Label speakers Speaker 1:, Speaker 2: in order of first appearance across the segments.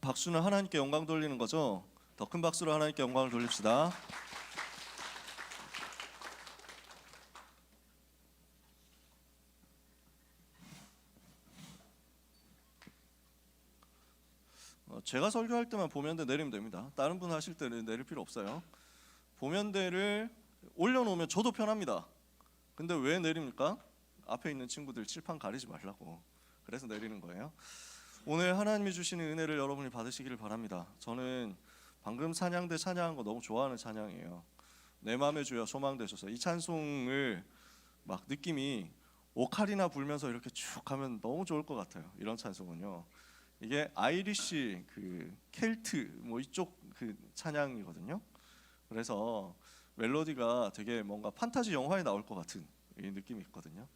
Speaker 1: 박수는 하나님께 영광 돌리는 거죠. 더 큰 박수로 하나님께 영광을 돌립시다. 제가 설교할 때만 보면대 내리면 됩니다. 다른 분 하실 때는 내릴 필요 없어요. 보면대를 올려놓으면 저도 편합니다. 근데 왜 내립니까? 앞에 있는 친구들 칠판 가리지 말라고. 그래서 내리는 거예요. 오늘 하나님이 주시는 은혜를 여러분이 받으시기를 바랍니다. 저는 방금 찬양대 찬양한 거 너무 좋아하는 찬양이에요. 내 맘의 주여 소망 되소서. 이 찬송을 막 느낌이 오카리나 불면서 이렇게 쭉 하면 너무 좋을 것 같아요. 이런 찬송은요. 이게 아이리시 그 켈트 뭐 이쪽 그 찬양이거든요. 그래서 멜로디가 되게 뭔가 판타지 영화에 나올 것 같은 이 느낌이 있거든요.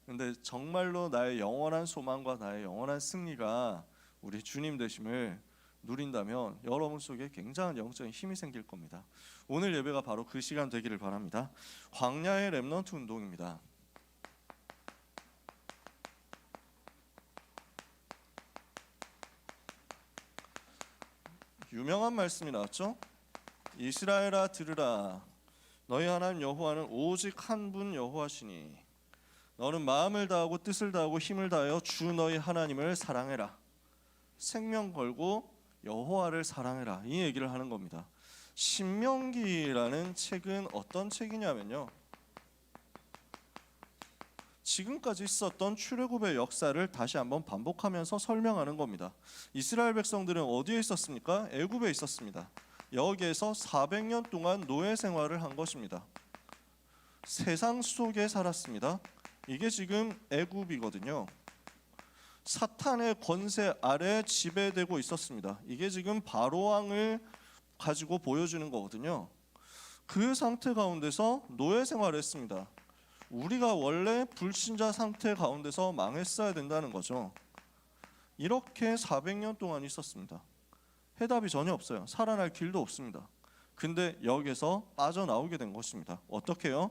Speaker 1: 근데 정말로 나의 영원한 소망과 나의 영원한 승리가 우리 주님 되심을 누린다면 여러분 속에 굉장한 영적인 힘이 생길 겁니다. 오늘 예배가 바로 그 시간 되기를 바랍니다. 광야의 렘넌트 운동입니다. 유명한 말씀이 나왔죠. 이스라엘아 들으라. 너희 하나님 여호와는 오직 한 분 여호와시니 너는 마음을 다하고 뜻을 다하고 힘을 다하여 주 너희 하나님을 사랑해라. 생명 걸고 여호와를 사랑해라. 이 얘기를 하는 겁니다. 신명기라는 책은 어떤 책이냐면요, 지금까지 있었던 출애굽의 역사를 다시 한번 반복하면서 설명하는 겁니다. 이스라엘 백성들은 어디에 있었습니까? 애굽에 있었습니다. 여기에서 400년 동안 노예 생활을 한 것입니다. 세상 속에 살았습니다. 이게 지금 애굽이거든요. 사탄의 권세 아래 지배되고 있었습니다. 이게 지금 바로 왕을 가지고 보여주는 거거든요. 그 상태 가운데서 노예 생활을 했습니다. 우리가 원래 불신자 상태 가운데서 망했어야 된다는 거죠. 이렇게 400년 동안 있었습니다. 해답이 전혀 없어요. 살아날 길도 없습니다. 근데 여기서 빠져나오게 된 것입니다. 어떻게요?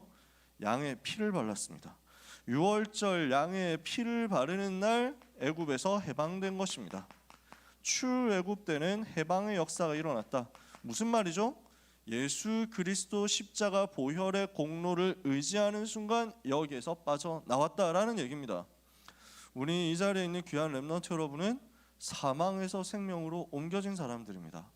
Speaker 1: 양의 피를 발랐습니다. 6월절 양의 피를 바르는 날 애굽에서 해방된 것입니다. 출애굽 때는 해방의 역사가 일어났다. 무슨 말이죠? 예수 그리스도 십자가 보혈의 공로를 의지하는 순간 여기에서 빠져나왔다라는 얘기입니다. 우리 이 자리에 있는 귀한 렘넌트 여러분은 사망에서 생명으로 옮겨진 사람들입니다.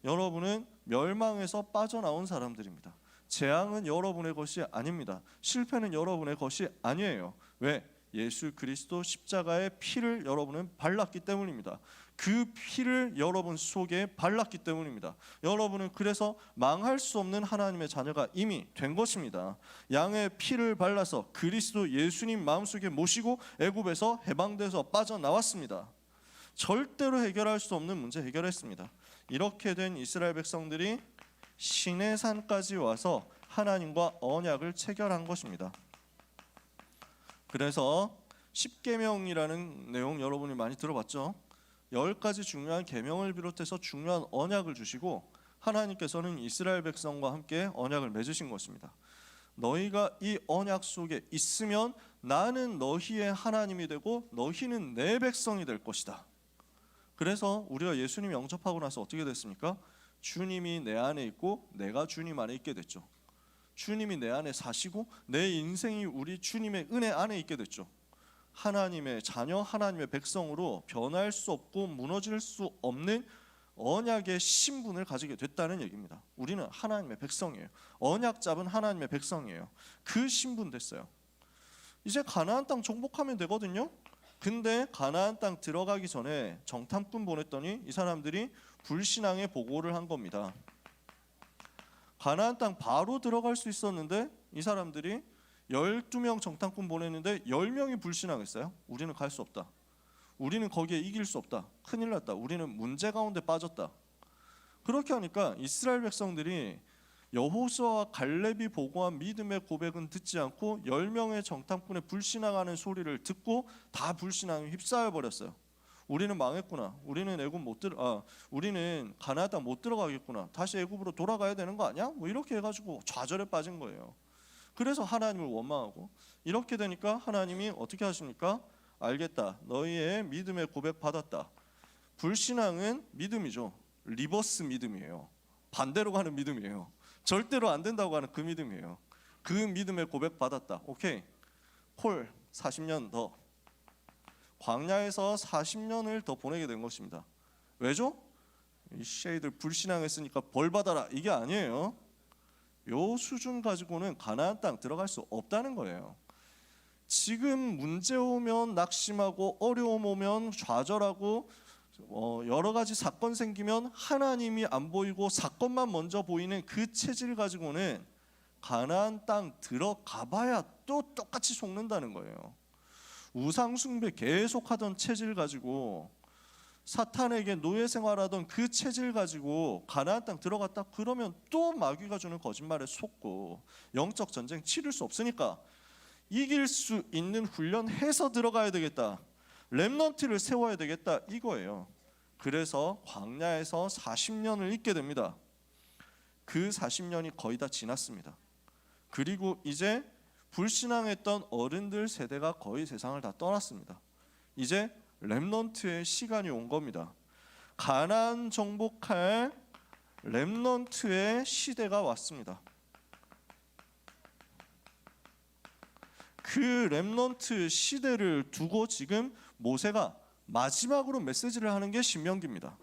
Speaker 1: 여러분은 멸망에서 빠져나온 사람들입니다. 재앙은 여러분의 것이 아닙니다. 실패는 여러분의 것이 아니에요. 왜? 예수 그리스도 십자가의 피를 여러분은 발랐기 때문입니다. 그 피를 여러분 속에 발랐기 때문입니다. 여러분은 그래서 망할 수 없는 하나님의 자녀가 이미 된 것입니다. 양의 피를 발라서 그리스도 예수님 마음속에 모시고 애굽에서 해방돼서 빠져나왔습니다. 절대로 해결할 수 없는 문제 해결했습니다. 이렇게 된 이스라엘 백성들이 시내산까지 와서 하나님과 언약을 체결한 것입니다. 그래서 십계명이라는 내용 여러분이 많이 들어봤죠? 10가지 중요한 계명을 비롯해서 중요한 언약을 주시고 하나님께서는 이스라엘 백성과 함께 언약을 맺으신 것입니다. 너희가 이 언약 속에 있으면 나는 너희의 하나님이 되고 너희는 내 백성이 될 것이다. 그래서 우리가 예수님 영접하고 나서 어떻게 됐습니까? 주님이 내 안에 있고 내가 주님 안에 있게 됐죠. 주님이 내 안에 사시고 내 인생이 우리 주님의 은혜 안에 있게 됐죠. 하나님의 자녀, 하나님의 백성으로 변할 수 없고 무너질 수 없는 언약의 신분을 가지게 됐다는 얘기입니다. 우리는 하나님의 백성이에요. 언약 잡은 하나님의 백성이에요. 그 신분 됐어요. 이제 가나안 땅 정복하면 되거든요. 근데 가나안 땅 들어가기 전에 정탐꾼 보냈더니 이 사람들이 불신앙의 보고를 한 겁니다. 가나안 땅 바로 들어갈 수 있었는데 이 사람들이 12명 정탐꾼 보냈는데 10명이 불신앙했어요. 우리는 갈 수 없다. 우리는 거기에 이길 수 없다. 큰일 났다. 우리는 문제 가운데 빠졌다. 그렇게 하니까 이스라엘 백성들이 여호수아와 갈렙이 보고한 믿음의 고백은 듣지 않고 10명의 정탐꾼의 불신앙하는 소리를 듣고 다 불신앙에 휩싸여 버렸어요. 우리는 망했구나. 우리는 애굽 우리는 가나안 땅 못 들어가겠구나. 다시 애굽으로 돌아가야 되는 거 아니야? 뭐 이렇게 해가지고 좌절에 빠진 거예요. 그래서 하나님을 원망하고 이렇게 되니까 하나님이 어떻게 하십니까? 알겠다. 너희의 믿음의 고백 받았다. 불신앙은 믿음이죠. 리버스 믿음이에요. 반대로 가는 믿음이에요. 절대로 안 된다고 하는 그 믿음이에요. 그 믿음의 고백 받았다. 오케이. 콜 40년 더. 광야에서 40년을 더 보내게 된 것입니다. 왜죠? 이 쉐이들 불신앙했으니까 벌 받아라. 이게 아니에요. 요 수준 가지고는 가나안 땅 들어갈 수 없다는 거예요. 지금 문제 오면 낙심하고 어려움 오면 좌절하고 여러 가지 사건 생기면 하나님이 안 보이고 사건만 먼저 보이는 그 체질 가지고는 가나안 땅 들어가 봐야 또 똑같이 속는다는 거예요. 우상 숭배 계속하던 체질 가지고 사탄에게 노예 생활하던 그 체질 가지고 가나안 땅 들어갔다 그러면 또 마귀가 주는 거짓말에 속고 영적 전쟁 치를 수 없으니까 이길 수 있는 훈련해서 들어가야 되겠다. 렘넌트를 세워야 되겠다 이거예요. 그래서 광야에서 40년을 있게 됩니다. 그 40년이 거의 다 지났습니다. 그리고 이제 불신앙했던 어른들 세대가 거의 세상을 다 떠났습니다. 이제 렘넌트의 시간이 온 겁니다. 가나안 정복할 렘넌트의 시대가 왔습니다. 그 렘넌트 시대를 두고 지금 모세가 마지막으로 메시지를 하는 게 신명기입니다.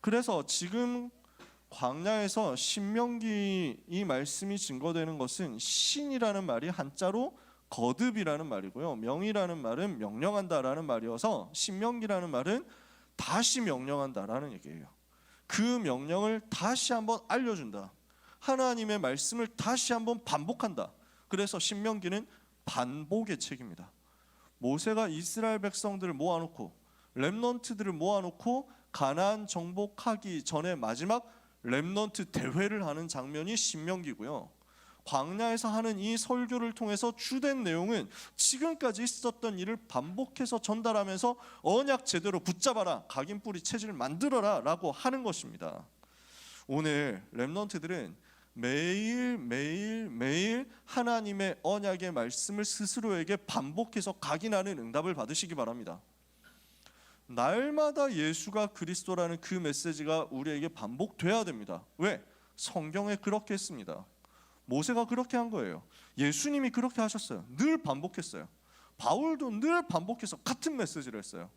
Speaker 1: 그래서 지금 광야에서 신명기 이 말씀이 증거되는 것은 신이라는 말이 한자로 거듭이라는 말이고요. 명이라는 말은 명령한다라는 말이어서 신명기라는 말은 다시 명령한다라는 얘기예요. 그 명령을 다시 한번 알려준다. 하나님의 말씀을 다시 한번 반복한다. 그래서 신명기는 반복의 책입니다. 모세가 이스라엘 백성들을 모아놓고 렘넌트들을 모아놓고 가나안 정복하기 전에 마지막 렘넌트 대회를 하는 장면이 신명기고요. 광야에서 하는 이 설교를 통해서 주된 내용은 지금까지 있었던 일을 반복해서 전달하면서 언약 제대로 붙잡아라, 각인 뿌리 체질을 만들어라 라고 하는 것입니다. 오늘 렘넌트들은 매일 하나님의 언약의 말씀을 스스로에게 반복해서 각인하는 응답을 받으시기 바랍니다. 날마다 예수가 그리스도라는 그 메시지가 우리에게 반복돼야 됩니다. 왜? 성경에 그렇게 했습니다. 모세가 그렇게 한 거예요. 예수님이 그렇게 하셨어요. 늘 반복했어요. 바울도 늘 반복해서 같은 메시지를 했어요.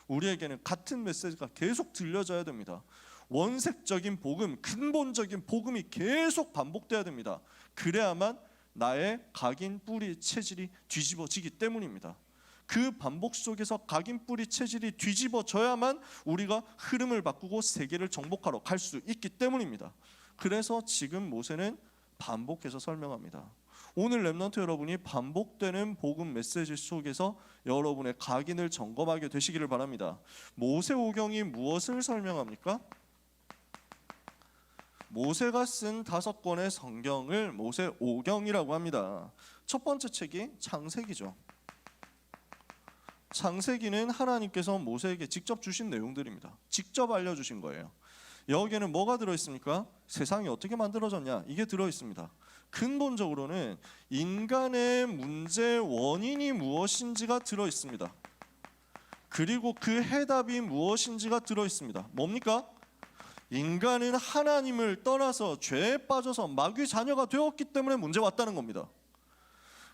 Speaker 1: 우리에게는 같은 메시지가 계속 들려져야 됩니다. 원색적인 복음, 근본적인 복음이 계속 반복돼야 됩니다. 그래야만 나의 각인 뿌리 체질이 뒤집어지기 때문입니다. 그 반복 속에서 각인 뿌리 체질이 뒤집어져야만 우리가 흐름을 바꾸고 세계를 정복하러 갈 수 있기 때문입니다. 그래서 지금 모세는 반복해서 설명합니다. 오늘 렘넌트 여러분이 반복되는 복음 메시지 속에서 여러분의 각인을 점검하게 되시기를 바랍니다. 모세오경이 무엇을 설명합니까? 모세가 쓴 5권의 성경을 모세오경이라고 합니다. 첫 번째 책이 창세기죠. 창세기는 하나님께서 모세에게 직접 주신 내용들입니다. 직접 알려주신 거예요. 여기에는 뭐가 들어있습니까? 세상이 어떻게 만들어졌냐? 이게 들어있습니다. 근본적으로는 인간의 문제 원인이 무엇인지가 들어있습니다. 그리고 그 해답이 무엇인지가 들어있습니다. 뭡니까? 인간은 하나님을 떠나서 죄에 빠져서 마귀의 자녀가 되었기 때문에 문제가 왔다는 겁니다.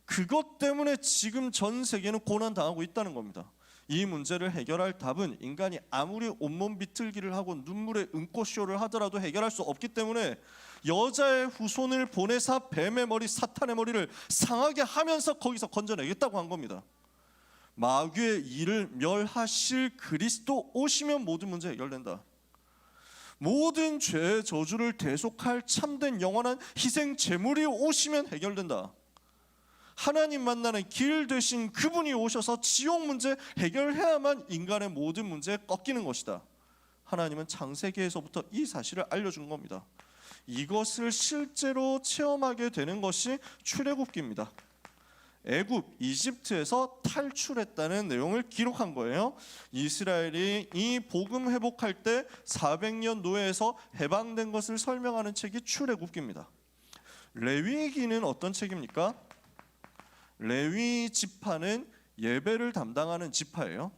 Speaker 1: 그것 때문에 지금 전 세계는 고난당하고 있다는 겁니다. 이 문제를 해결할 답은 인간이 아무리 온몸 비틀기를 하고 눈물의 응꼬쇼를 하더라도 해결할 수 없기 때문에 여자의 후손을 보내사 뱀의 머리, 사탄의 머리를 상하게 하면서 거기서 건져내겠다고 한 겁니다. 마귀의 일을 멸하실 그리스도 오시면 모든 문제 해결된다. 모든 죄의 저주를 대속할 참된 영원한 희생 제물이 오시면 해결된다. 하나님 만나는 길 되신 그분이 오셔서 지옥 문제 해결해야만 인간의 모든 문제에 꺾이는 것이다. 하나님은 창세기에서부터 이 사실을 알려준 겁니다. 이것을 실제로 체험하게 되는 것이 출애굽기입니다. 애굽, 이집트에서 탈출했다는 내용을 기록한 거예요. 이스라엘이 이 복음 회복할 때 400년 노예에서 해방된 것을 설명하는 책이 출애굽기입니다. 레위기는 어떤 책입니까? 레위 지파는 예배를 담당하는 지파예요.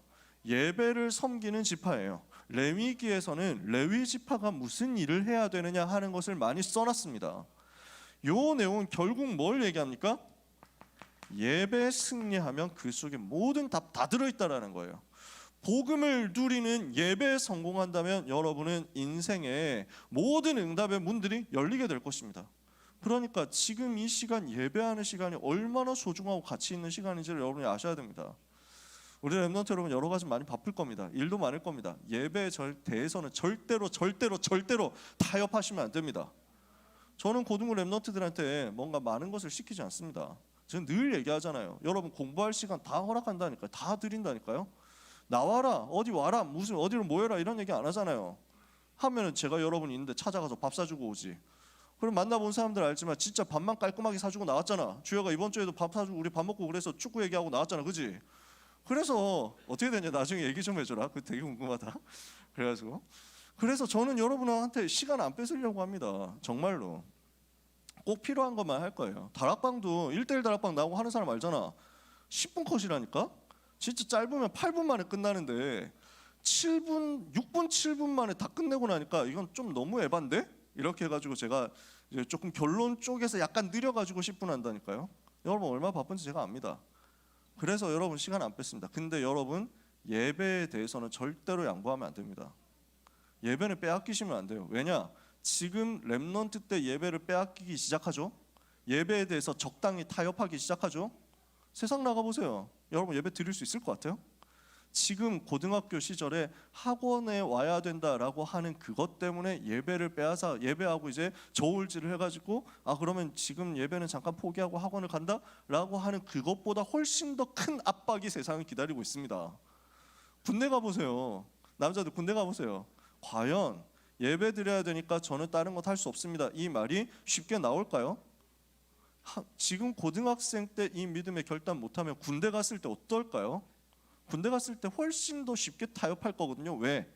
Speaker 1: 예배를 섬기는 지파예요. 레위기에서는 레위 지파가 무슨 일을 해야 되느냐 하는 것을 많이 써놨습니다. 요 내용은 결국 뭘 얘기합니까? 예배 승리하면 그 속에 모든 답 다 들어있다라는 거예요. 복음을 누리는 예배에 성공한다면 여러분은 인생의 모든 응답의 문들이 열리게 될 것입니다. 그러니까 지금 이 시간, 예배하는 시간이 얼마나 소중하고 가치 있는 시간인지를 여러분이 아셔야 됩니다. 우리 렘넌트 여러분 여러 가지 많이 바쁠 겁니다. 일도 많을 겁니다. 예배에 대해서는 절대로 타협하시면 안 됩니다. 저는 고등부 렘넌트들한테 뭔가 많은 것을 시키지 않습니다. 저는 늘 얘기하잖아요. 여러분 공부할 시간 다 허락한다니까요. 다 드린다니까요. 나와라, 어디 와라, 무슨 어디로 모여라 이런 얘기 안 하잖아요. 하면은 제가 여러분 있는데 찾아가서 밥 사주고 오지. 그럼 만나본 사람들 알지만 진짜 밥만 깔끔하게 사주고 나왔잖아. 주여가 이번 주에도 밥 사주고 우리 밥 먹고 그래서 축구 얘기하고 나왔잖아, 그지? 그래서 어떻게 되냐 나중에 얘기 좀 해줘라. 그거 되게 궁금하다. 그래서 저는 여러분한테 시간 안 뺏으려고 합니다. 정말로 꼭 필요한 것만 할 거예요. 다락방도 1대1 다락방 나오고 하는 사람 알잖아. 10분 컷이라니까. 진짜 짧으면 8분 만에 끝나는데 6분 7분 만에 다 끝내고 나니까 이건 좀 너무 에반데? 이렇게 해가지고 제가 이제 조금 결론 쪽에서 약간 느려가지고 10분 한다니까요. 여러분 얼마나 바쁜지 제가 압니다. 그래서 여러분 시간 안 뺐습니다. 근데 여러분 예배에 대해서는 절대로 양보하면 안 됩니다. 예배는 빼앗기시면 안 돼요. 왜냐? 지금 렘넌트 때 예배를 빼앗기기 시작하죠. 예배에 대해서 적당히 타협하기 시작하죠. 세상 나가보세요. 여러분 예배 드릴 수 있을 것 같아요? 지금 고등학교 시절에 학원에 와야 된다라고 하는 그것 때문에 예배를 빼앗아 예배하고 이제 저울질을 해가지고 그러면 지금 예배는 잠깐 포기하고 학원을 간다라고 하는 그것보다 훨씬 더 큰 압박이 세상을 기다리고 있습니다. 군대 가보세요. 남자들 군대 가보세요. 과연 예배 드려야 되니까 저는 다른 것 할 수 없습니다. 이 말이 쉽게 나올까요? 지금 고등학생 때 이 믿음의 결단 못하면 군대 갔을 때 어떨까요? 군대 갔을 때 훨씬 더 쉽게 타협할 거거든요. 왜?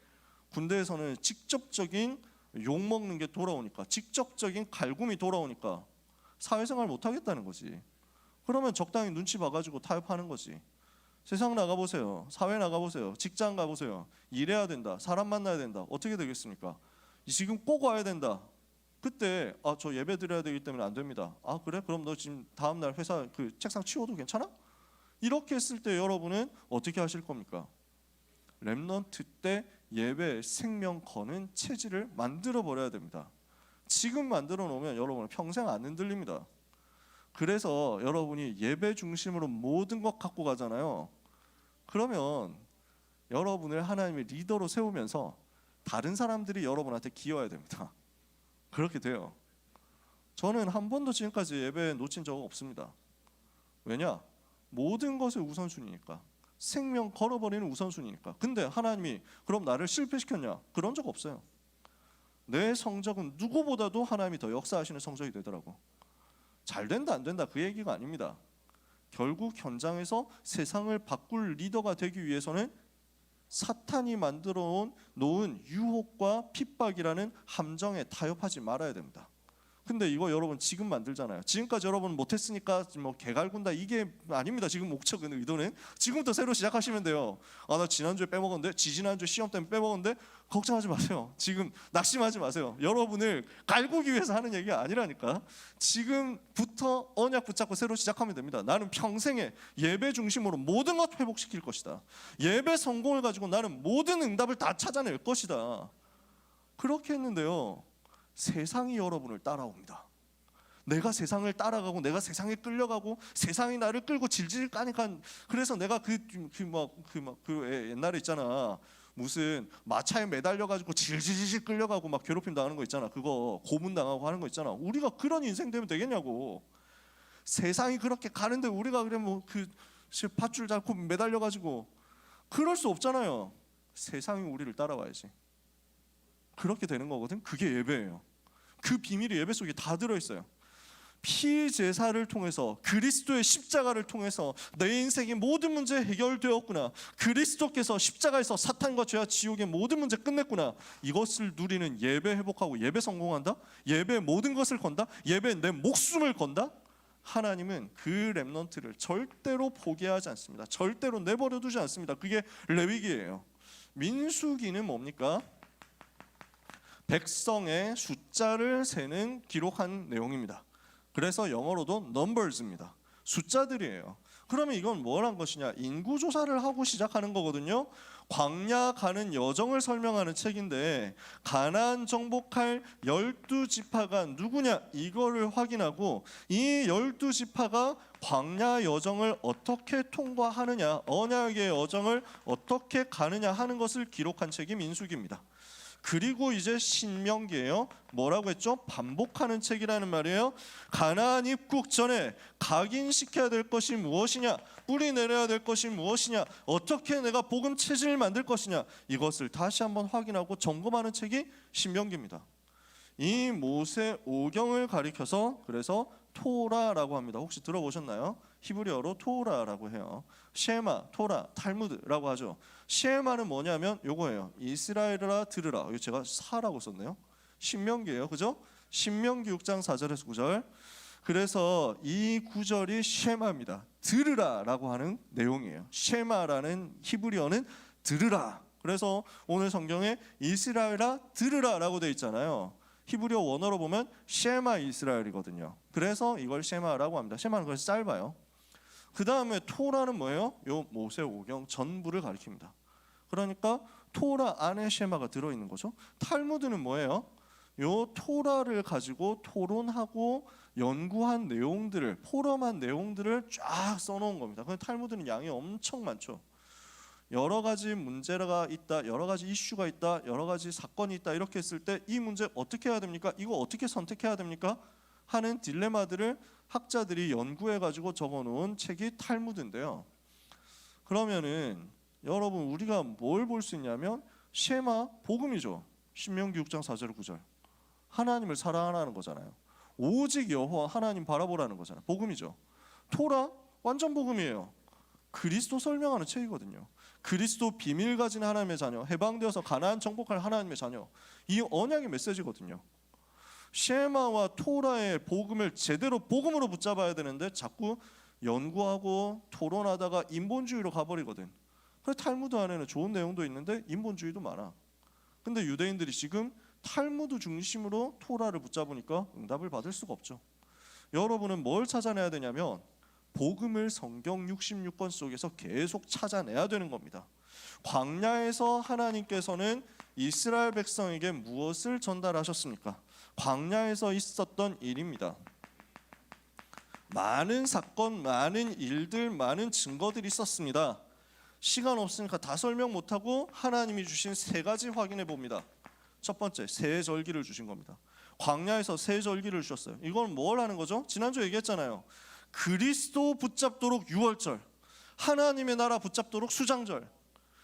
Speaker 1: 군대에서는 직접적인 욕먹는 게 돌아오니까, 직접적인 갈굼이 돌아오니까 사회생활 못하겠다는 거지. 그러면 적당히 눈치 봐가지고 타협하는 거지. 세상 나가보세요. 사회 나가보세요. 직장 가보세요. 일해야 된다. 사람 만나야 된다. 어떻게 되겠습니까? 지금 꼭 와야 된다. 그때 저 예배 드려야 되기 때문에 안 됩니다. 그래? 그럼 너 지금 다음날 회사 그 책상 치워도 괜찮아? 이렇게 했을 때 여러분은 어떻게 하실 겁니까? 렘넌트 때 예배 생명 거는 체질을 만들어 버려야 됩니다. 지금 만들어 놓으면 여러분은 평생 안 흔들립니다. 그래서 여러분이 예배 중심으로 모든 것 갖고 가잖아요. 그러면 여러분을 하나님의 리더로 세우면서 다른 사람들이 여러분한테 기여해야 됩니다. 그렇게 돼요. 저는 한 번도 지금까지 예배 놓친 적 없습니다. 왜냐? 모든 것의 우선순위니까. 생명 걸어버리는 우선순위니까. 근데 하나님이 그럼 나를 실패시켰냐? 그런 적 없어요. 내 성적은 누구보다도 하나님이 더 역사하시는 성적이 되더라고. 잘 된다 안 된다 그 얘기가 아닙니다. 결국 현장에서 세상을 바꿀 리더가 되기 위해서는 사탄이 만들어 놓은 유혹과 핍박이라는 함정에 타협하지 말아야 됩니다. 근데 이거 여러분 지금 만들잖아요. 지금까지 여러분 못했으니까 뭐 개갈군다 이게 아닙니다. 지금 목적은 의도는 지금부터 새로 시작하시면 돼요. 나 지난주에 빼먹었는데 지지난주 시험 때문에 빼먹었는데 걱정하지 마세요. 지금 낙심하지 마세요. 여러분을 갈구기 위해서 하는 얘기가 아니라니까. 지금부터 언약 붙잡고 새로 시작하면 됩니다. 나는 평생에 예배 중심으로 모든 것 회복시킬 것이다. 예배 성공을 가지고 나는 모든 응답을 다 찾아낼 것이다. 그렇게 했는데요. 세상이 여러분을 따라옵니다. 내가 세상을 따라가고 내가 세상에 끌려가고 세상이 나를 끌고 질질 까니까 그래서 내가 옛날에 있잖아. 무슨 마차에 매달려 가지고 질질질 끌려가고 막 괴롭힘 당하는 거 있잖아. 그거 고문 당하고 하는 거 있잖아. 우리가 그런 인생 되면 되겠냐고. 세상이 그렇게 가는데 우리가 그래 뭐 그 밧줄 잡고 매달려 가지고 그럴 수 없잖아요. 세상이 우리를 따라와야지. 그렇게 되는 거거든. 그게 예배예요. 그 비밀이 예배 속에 다 들어있어요. 피제사를 통해서 그리스도의 십자가를 통해서 내 인생의 모든 문제 해결되었구나. 그리스도께서 십자가에서 사탄과 죄와 지옥의 모든 문제 끝냈구나. 이것을 누리는 예배 회복하고 예배 성공한다. 예배 모든 것을 건다. 예배 내 목숨을 건다. 하나님은 그 렘넌트를 절대로 포기하지 않습니다. 절대로 내버려 두지 않습니다. 그게 레위기예요. 민수기는 뭡니까? 백성의 숫자를 세는 기록한 내용입니다. 그래서 영어로도 numbers입니다. 숫자들이에요. 그러면 이건 뭘 한 것이냐? 인구조사를 하고 시작하는 거거든요. 광야 가는 여정을 설명하는 책인데 가나안 정복할 12지파가 누구냐? 이거를 확인하고 이 12지파가 광야 여정을 어떻게 통과하느냐, 언약의 여정을 어떻게 가느냐 하는 것을 기록한 책이 민수기입니다. 그리고 이제 신명기예요. 뭐라고 했죠? 반복하는 책이라는 말이에요. 가나안 입국 전에 각인시켜야 될 것이 무엇이냐, 뿌리 내려야 될 것이 무엇이냐, 어떻게 내가 복음 체질을 만들 것이냐, 이것을 다시 한번 확인하고 점검하는 책이 신명기입니다. 이 모세 오경을 가리켜서 그래서 토라라고 합니다. 혹시 들어보셨나요? 히브리어로 토라라고 해요. 셰마, 토라, 탈무드라고 하죠. 셰마는 뭐냐면 요거예요. 이스라엘아 들으라. 이거 제가 사라고 썼네요. 신명기예요. 그죠? 신명기 6장 4절에서 9절. 그래서 이 구절이 셰마입니다. 들으라라고 하는 내용이에요. 셰마라는 히브리어는 들으라. 그래서 오늘 성경에 이스라엘아 들으라라고 돼 있잖아요. 히브리어 원어로 보면 셰마 이스라엘이거든요. 그래서 이걸 셰마라고 합니다. 셰마는 그래서 짧아요. 그 다음에 토라는 뭐예요? 요 모세 오경 전부를 가리킵니다. 그러니까 토라 안에 셰마가 들어있는 거죠. 탈무드는 뭐예요? 요 토라를 가지고 토론하고 연구한 내용들을, 포럼한 내용들을 쫙 써놓은 겁니다. 근데 탈무드는 양이 엄청 많죠. 여러 가지 문제가 있다, 여러 가지 이슈가 있다, 여러 가지 사건이 있다, 이렇게 했을 때 이 문제 어떻게 해야 됩니까? 이거 어떻게 선택해야 됩니까? 하는 딜레마들을 학자들이 연구해가지고 적어놓은 책이 탈무드인데요. 그러면은 여러분 우리가 뭘 볼 수 있냐면 셰마 복음이죠. 신명기 6장 4절 9절 하나님을 사랑하라는 거잖아요. 오직 여호와 하나님 바라보라는 거잖아요. 복음이죠. 토라 완전 복음이에요. 그리스도 설명하는 책이거든요. 그리스도 비밀 가진 하나님의 자녀, 해방되어서 가나안 정복할 하나님의 자녀, 이 언약의 메시지거든요. 셰마와 토라의 복음을 제대로 복음으로 붙잡아야 되는데 자꾸 연구하고 토론하다가 인본주의로 가버리거든. 그래서 탈무드 안에는 좋은 내용도 있는데 인본주의도 많아. 근데 유대인들이 지금 탈무드 중심으로 토라를 붙잡으니까 응답을 받을 수가 없죠. 여러분은 뭘 찾아내야 되냐면 복음을 성경 66권 속에서 계속 찾아내야 되는 겁니다. 광야에서 하나님께서는 이스라엘 백성에게 무엇을 전달하셨습니까? 광야에서 있었던 일입니다. 많은 사건, 많은 일들, 많은 증거들이 있었습니다. 시간 없으니까 다 설명 못하고 하나님이 주신 세 가지 확인해 봅니다. 첫 번째, 새 절기를 주신 겁니다. 광야에서 새 절기를 주셨어요. 이건 뭘 하는 거죠? 지난주에 얘기했잖아요. 그리스도 붙잡도록 유월절, 하나님의 나라 붙잡도록 수장절,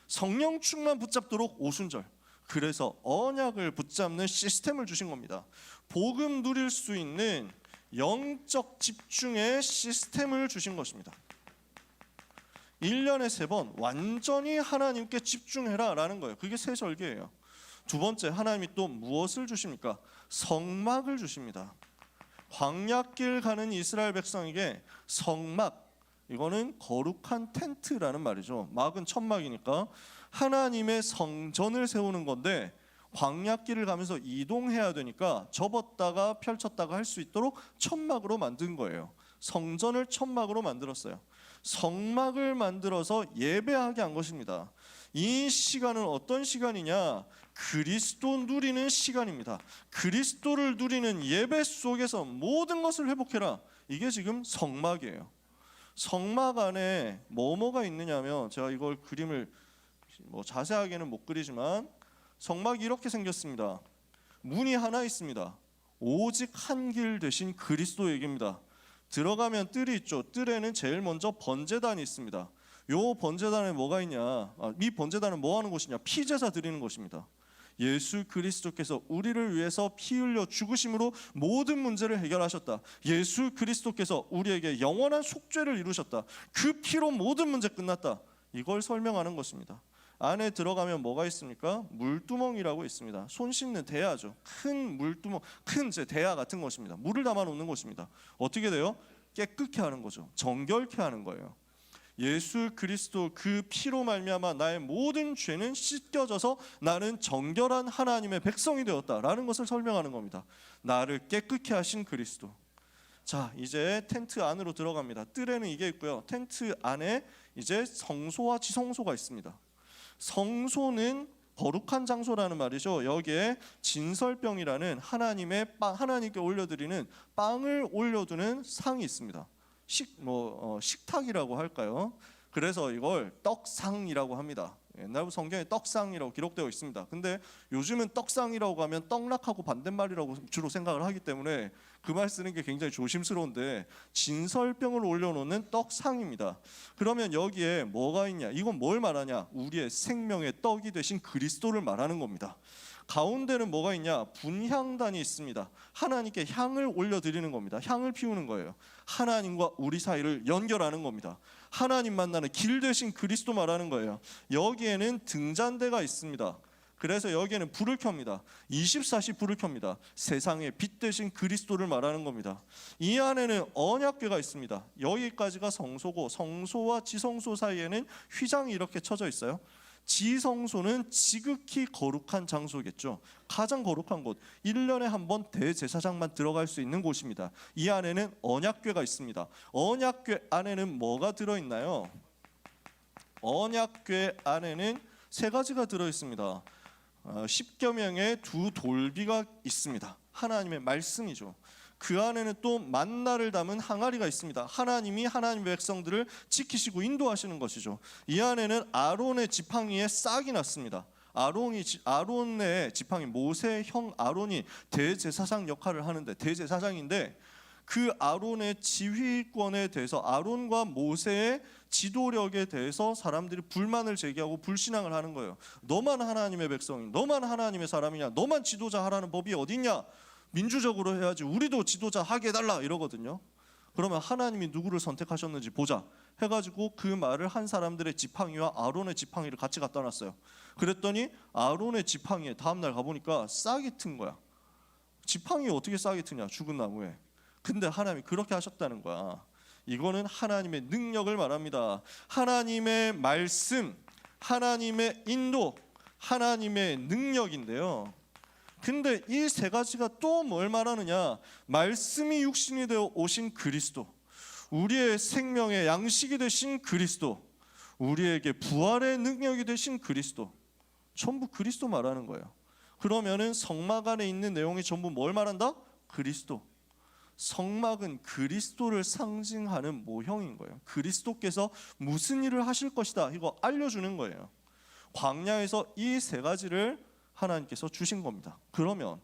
Speaker 1: 성령 충만 붙잡도록 오순절. 그래서 언약을 붙잡는 시스템을 주신 겁니다. 복음 누릴 수 있는 영적 집중의 시스템을 주신 것입니다. 1년에 3번 완전히 하나님께 집중해라 라는 거예요. 그게 새 절기예요. 두 번째, 하나님이 또 무엇을 주십니까? 성막을 주십니다. 광야길 가는 이스라엘 백성에게 성막, 이거는 거룩한 텐트라는 말이죠. 막은 천막이니까 하나님의 성전을 세우는 건데 광야길을 가면서 이동해야 되니까 접었다가 펼쳤다가 할 수 있도록 천막으로 만든 거예요. 성전을 천막으로 만들었어요. 성막을 만들어서 예배하게 한 것입니다. 이 시간은 어떤 시간이냐? 그리스도 누리는 시간입니다. 그리스도를 누리는 예배 속에서 모든 것을 회복해라. 이게 지금 성막이에요. 성막 안에 뭐가 있느냐면 제가 이걸 그림을 자세하게는 못 그리지만 성막이 이렇게 생겼습니다. 문이 하나 있습니다. 오직 한 길 되신 그리스도에게입니다. 들어가면 뜰이 있죠. 뜰에는 제일 먼저 번제단이 있습니다. 요 번제단에 뭐가 있냐? 이 번제단은 뭐 하는 곳이냐? 피제사 드리는 것입니다. 예수 그리스도께서 우리를 위해서 피 흘려 죽으심으로 모든 문제를 해결하셨다. 예수 그리스도께서 우리에게 영원한 속죄를 이루셨다. 그 피로 모든 문제 끝났다. 이걸 설명하는 것입니다. 안에 들어가면 뭐가 있습니까? 물두멍이라고 있습니다. 손 씻는 대야죠. 큰 물두멍, 큰 대야 같은 것입니다. 물을 담아 놓는 것입니다. 어떻게 돼요? 깨끗게 하는 거죠. 정결케 하는 거예요. 예수 그리스도 그 피로 말미암아 나의 모든 죄는 씻겨져서 나는 정결한 하나님의 백성이 되었다라는 것을 설명하는 겁니다. 나를 깨끗게 하신 그리스도. 자, 이제 텐트 안으로 들어갑니다. 뜰에는 이게 있고요. 텐트 안에 이제 성소와 지성소가 있습니다. 성소는 거룩한 장소라는 말이죠. 여기에 진설병이라는 하나님께 올려드리는 빵을 올려두는 상이 있습니다. 식탁이라고 할까요? 그래서 이걸 떡상이라고 합니다. 옛날 성경에 떡상이라고 기록되어 있습니다. 근데 요즘은 떡상이라고 하면 떡락하고 반대말이라고 주로 생각을 하기 때문에 그 말 쓰는 게 굉장히 조심스러운데 진설병을 올려놓는 떡상입니다. 그러면 여기에 뭐가 있냐? 이건 뭘 말하냐? 우리의 생명의 떡이 되신 그리스도를 말하는 겁니다. 가운데는 뭐가 있냐? 분향단이 있습니다. 하나님께 향을 올려드리는 겁니다. 향을 피우는 거예요. 하나님과 우리 사이를 연결하는 겁니다. 하나님 만나는 길 되신 그리스도 말하는 거예요. 여기에는 등잔대가 있습니다. 그래서 여기에는 불을 켭니다. 24시 불을 켭니다. 세상의 빛 되신 그리스도를 말하는 겁니다. 이 안에는 언약궤가 있습니다. 여기까지가 성소고 성소와 지성소 사이에는 휘장이 이렇게 쳐져 있어요. 지성소는 지극히 거룩한 장소겠죠. 가장 거룩한 곳, 1년에 한 번 대제사장만 들어갈 수 있는 곳입니다. 이 안에는 언약궤가 있습니다. 언약궤 안에는 뭐가 들어있나요? 언약궤 안에는 세 가지가 들어있습니다. 10계명의 두 돌비가 있습니다. 하나님의 말씀이죠. 그 안에는 또 만나를 담은 항아리가 있습니다. 하나님이 하나님의 백성들을 지키시고 인도하시는 것이죠. 이 안에는 아론의 지팡이에 싹이 났습니다. 아론의 지팡이, 모세의 형 아론이 대제사장 역할을 하는데, 대제사장인데 그 아론의 지휘권에 대해서, 아론과 모세의 지도력에 대해서 사람들이 불만을 제기하고 불신앙을 하는 거예요. 너만 하나님의 백성이, 너만 하나님의 사람이냐, 너만 지도자 하라는 법이 어딨냐, 민주적으로 해야지, 우리도 지도자 하게 해달라 이러거든요. 그러면 하나님이 누구를 선택하셨는지 보자 해가지고 그 말을 한 사람들의 지팡이와 아론의 지팡이를 같이 갖다 놨어요. 그랬더니 아론의 지팡이에 다음날 가보니까 싹이 튼 거야. 지팡이에 어떻게 싹이 트냐, 죽은 나무에. 근데 하나님이 그렇게 하셨다는 거야. 이거는 하나님의 능력을 말합니다. 하나님의 말씀, 하나님의 인도, 하나님의 능력인데요. 근데 이 세 가지가 또 뭘 말하느냐? 말씀이 육신이 되어 오신 그리스도, 우리의 생명의 양식이 되신 그리스도, 우리에게 부활의 능력이 되신 그리스도, 전부 그리스도 말하는 거예요. 그러면은 성막 안에 있는 내용이 전부 뭘 말한다? 그리스도. 성막은 그리스도를 상징하는 모형인 거예요. 그리스도께서 무슨 일을 하실 것이다, 이거 알려주는 거예요. 광야에서 이 세 가지를 하나님께서 주신 겁니다. 그러면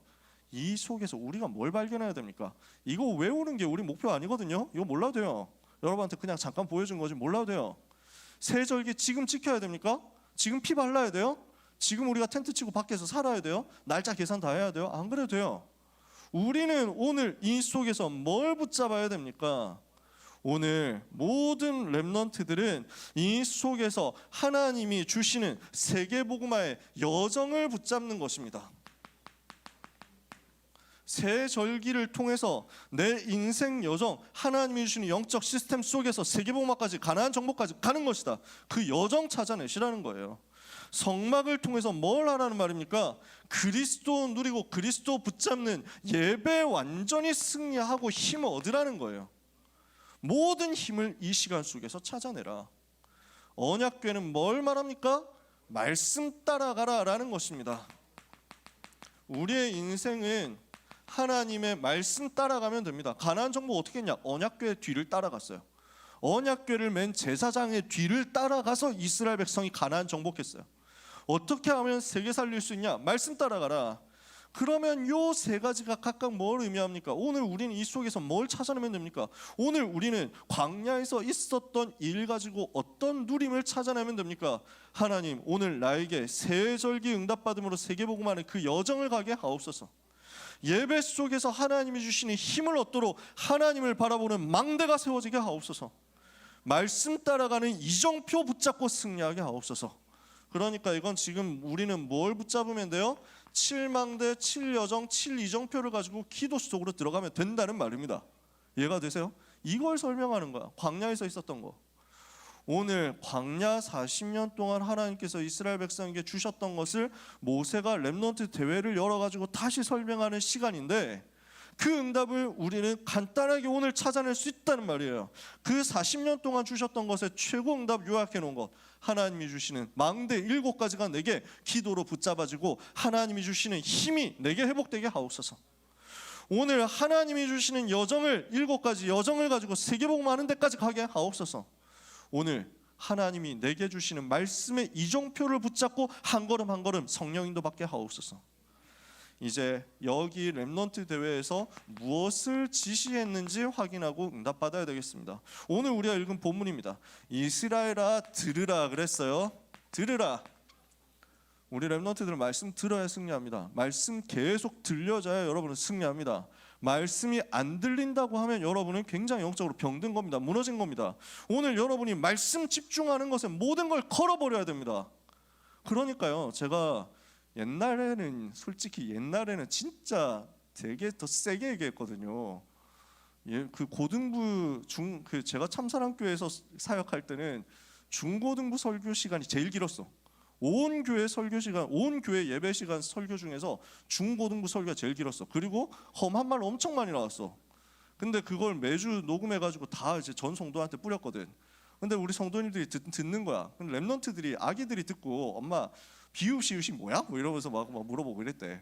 Speaker 1: 이 속에서 우리가 뭘 발견해야 됩니까? 이거 외우는 게 우리 목표 아니거든요. 이거 몰라도 돼요. 여러분한테 그냥 잠깐 보여준 거지 몰라도 돼요. 세절기 지금 지켜야 됩니까? 지금 피 발라야 돼요? 지금 우리가 텐트 치고 밖에서 살아야 돼요? 날짜 계산 다 해야 돼요? 안 그래도 돼요. 우리는 오늘 이 속에서 뭘 붙잡아야 됩니까? 오늘 모든 렘넌트들은 이 속에서 하나님이 주시는 세계복음화의 여정을 붙잡는 것입니다. 새 절기를 통해서 내 인생 여정, 하나님이 주시는 영적 시스템 속에서 세계복음화까지, 가나안 정복까지 가는 것이다. 그 여정 찾아내시라는 거예요. 성막을 통해서 뭘 하라는 말입니까? 그리스도 누리고 그리스도 붙잡는 예배 완전히 승리하고 힘을 얻으라는 거예요. 모든 힘을 이 시간 속에서 찾아내라. 언약궤는 뭘 말합니까? 말씀 따라가라 라는 것입니다. 우리의 인생은 하나님의 말씀 따라가면 됩니다. 가나안 정복 어떻게 했냐? 언약궤의 뒤를 따라갔어요. 언약궤를 맨 제사장의 뒤를 따라가서 이스라엘 백성이 가나안 정복했어요. 어떻게 하면 세계 살릴 수 있냐? 말씀 따라가라. 그러면 요 세 가지가 각각 뭘 의미합니까? 오늘 우리는 이 속에서 뭘 찾아내면 됩니까? 오늘 우리는 광야에서 있었던 일 가지고 어떤 누림을 찾아내면 됩니까? 하나님, 오늘 나에게 새 절기 응답받음으로 세계복음하는 그 여정을 가게 하옵소서. 예배 속에서 하나님이 주시는 힘을 얻도록 하나님을 바라보는 망대가 세워지게 하옵소서. 말씀 따라가는 이정표 붙잡고 승리하게 하옵소서. 그러니까 이건 지금 우리는 뭘 붙잡으면 돼요? 7망대, 7여정, 7이정표를 가지고 기도 속으로 들어가면 된다는 말입니다. 이해가 되세요? 이걸 설명하는 거야. 광야에서 있었던 거. 오늘 광야 40년 동안 하나님께서 이스라엘 백성에게 주셨던 것을 모세가 렘넌트 대회를 열어가지고 다시 설명하는 시간인데, 그 응답을 우리는 간단하게 오늘 찾아낼 수 있다는 말이에요. 그 40년 동안 주셨던 것의 최고 응답 요약해 놓은 것, 하나님이 주시는 망대 7가지가 내게 기도로 붙잡아지고 하나님이 주시는 힘이 내게 회복되게 하옵소서. 오늘 하나님이 주시는 여정을 7가지 여정을 가지고 세계복음 하는 데까지 가게 하옵소서. 오늘 하나님이 내게 주시는 말씀의 이정표를 붙잡고 한 걸음 한 걸음 성령 인도받게 하옵소서. 이제 여기 렘넌트 대회에서 무엇을 지시했는지 확인하고 응답받아야 되겠습니다. 오늘 우리가 읽은 본문입니다. 이스라엘아 들으라 그랬어요. 들으라. 우리 렘넌트들은 말씀 들어야 승리합니다. 말씀 계속 들려줘야 여러분은 승리합니다. 말씀이 안 들린다고 하면 여러분은 굉장히 영적으로 병든 겁니다. 무너진 겁니다. 오늘 여러분이 말씀 집중하는 것에 모든 걸 걸어버려야 됩니다. 그러니까요, 제가 솔직히 옛날에는 진짜 되게 더 세게 얘기했거든요. 그 고등부 제가 참사랑교회에서 사역할 때는 중고등부 설교 시간이 제일 길었어. 온 교회 설교 시간, 온 교회 예배 시간 설교 중에서 중고등부 설교가 제일 길었어. 그리고 험한 말 엄청 많이 나왔어. 근데 그걸 매주 녹음해가지고 다 이제 전 성도한테 뿌렸거든. 근데 우리 성도님들이 듣는 거야. 근데 렘넌트들이 아기들이 듣고 엄마 비읍시읒이 뭐야? 뭐 이러면서 막 물어보고 이랬대.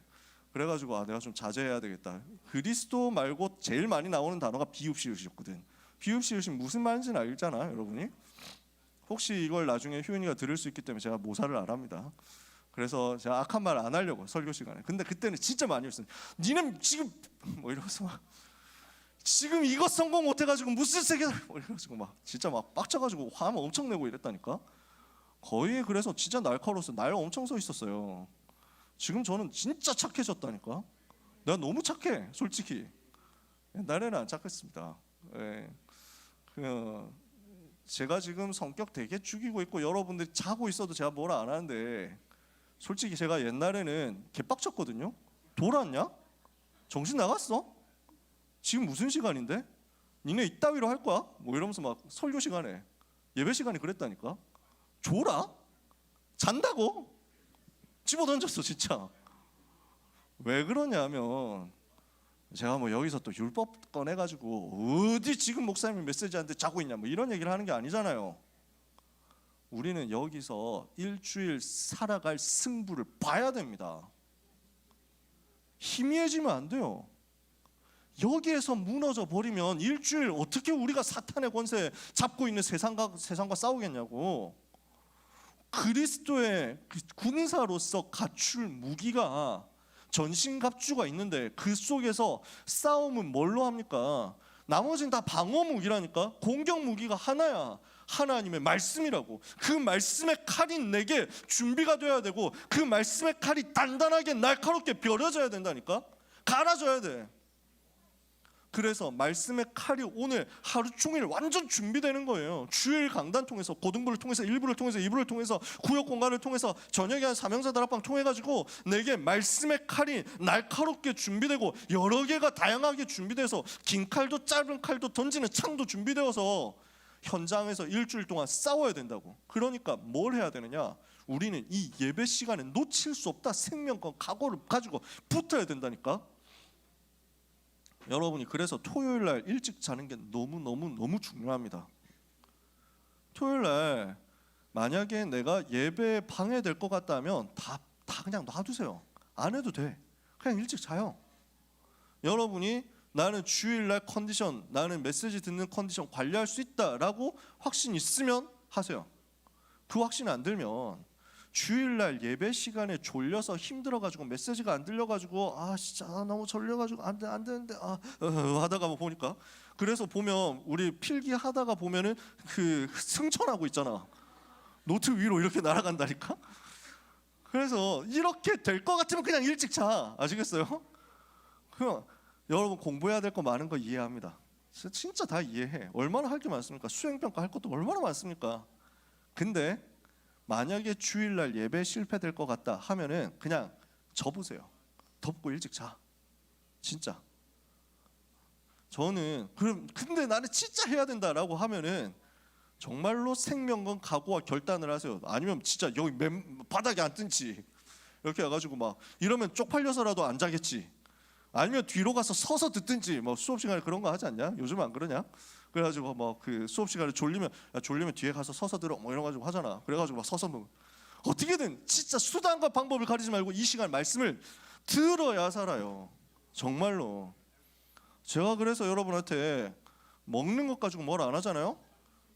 Speaker 1: 그래가지고 내가 좀 자제해야 되겠다. 그리스도 말고 제일 많이 나오는 단어가 비읍시읒이었거든. 비읍시읒이 무슨 말인지는 알잖아, 여러분이. 혹시 이걸 나중에 효윤이가 들을 수 있기 때문에 제가 모사를 안 합니다. 그래서 제가 악한 말 안 하려고 설교 시간에. 근데 그때는 진짜 많이 했어요. 니는 지금 뭐 이러면서 막 지금 이것 성공 못해가지고 무슨 세계 뭐 이러면서 막 진짜 막 빡쳐가지고 화만 엄청 내고 이랬다니까. 거의 그래서 진짜 날카로워서 날 엄청 서 있었어요. 지금 저는 진짜 착해졌다니까. 내가 너무 착해, 솔직히. 옛날에는 안 착했습니다. 네. 제가 지금 성격 되게 죽이고 있고 여러분들이 자고 있어도 제가 뭐라 안 하는데, 솔직히 제가 옛날에는 개빡쳤거든요. 돌았냐? 정신 나갔어? 지금 무슨 시간인데? 니네 이따위로 할 거야? 뭐 이러면서 막 설교 시간에 예배 시간에 그랬다니까. 졸아? 잔다고? 집어던졌어 진짜. 왜 그러냐면 제가 뭐 여기서 또 율법 꺼내가지고 어디 지금 목사님이 메시지하는데 자고 있냐 뭐 이런 얘기를 하는 게 아니잖아요. 우리는 여기서 일주일 살아갈 승부를 봐야 됩니다. 희미해지면 안 돼요. 여기에서 무너져 버리면 일주일 어떻게 우리가 사탄의 권세 잡고 있는 세상과 싸우겠냐고. 그리스도의 군사로서 갖출 무기가 전신갑주가 있는데 그 속에서 싸움은 뭘로 합니까? 나머지는 다 방어 무기라니까. 공격 무기가 하나야. 하나님의 말씀이라고. 그 말씀의 칼이 내게 준비가 돼야 되고 그 말씀의 칼이 단단하게 날카롭게 벼려져야 된다니까. 갈아져야 돼. 그래서 말씀의 칼이 오늘 하루 종일 완전 준비되는 거예요. 주일 강단 통해서, 고등부를 통해서, 일부를 통해서, 이부를 통해서, 구역 공간을 통해서, 저녁에 한 사명자 다락방 통해가지고 내게 말씀의 칼이 날카롭게 준비되고 여러 개가 다양하게 준비돼서 긴 칼도 짧은 칼도 던지는 창도 준비되어서 현장에서 일주일 동안 싸워야 된다고. 그러니까 뭘 해야 되느냐? 우리는 이 예배 시간에 놓칠 수 없다 생명권 각오를 가지고 붙어야 된다니까. 여러분이 그래서 토요일 날 일찍 자는 게 너무 중요합니다. 토요일 날 만약에 내가 예배에 방해될 것 같다면 다 그냥 놔두세요. 안 해도 돼. 그냥 일찍 자요. 여러분이 나는 주일날 컨디션, 나는 메시지 듣는 컨디션 관리할 수 있다라고 확신 있으면 하세요. 그 확신 안 들면 주일날 예배 시간에 졸려서 힘들어가지고 메시지가 안 들려가지고 진짜 너무 졸려가지고 안 되는데 하다가 보니까, 그래서 보면 우리 필기 하다가 보면은 그 승천하고 있잖아. 노트 위로 이렇게 날아간다니까. 그래서 이렇게 될 것 같으면 그냥 일찍 자. 아시겠어요? 그럼 여러분 공부해야 될 거 많은 거 이해합니다. 진짜 다 이해해. 얼마나 할 게 많습니까? 수행평가 할 것도 얼마나 많습니까? 근데 만약에 주일날 예배 실패될 것 같다 하면은 그냥 접으세요. 덮고 일찍 자. 진짜 저는 근데 나는 진짜 해야 된다라고 하면은 정말로 생명건 각오와 결단을 하세요. 아니면 진짜 여기 바닥에 앉든지 이렇게 해가지고 막 이러면 쪽팔려서라도 안 자겠지. 아니면 뒤로 가서 서서 듣든지. 뭐 수업 시간에 그런 거 하지 않냐? 요즘 안 그러냐? 그래가지고 뭐 그 수업 시간에 졸리면 뒤에 가서 서서 들어 뭐 이런 가지고 하잖아. 그래가지고 막 서서 뭐 어떻게든 진짜 수단과 방법을 가리지 말고 이 시간 말씀을 들어야 살아요. 정말로. 제가 그래서 여러분한테 먹는 것 가지고 뭘 안 하잖아요.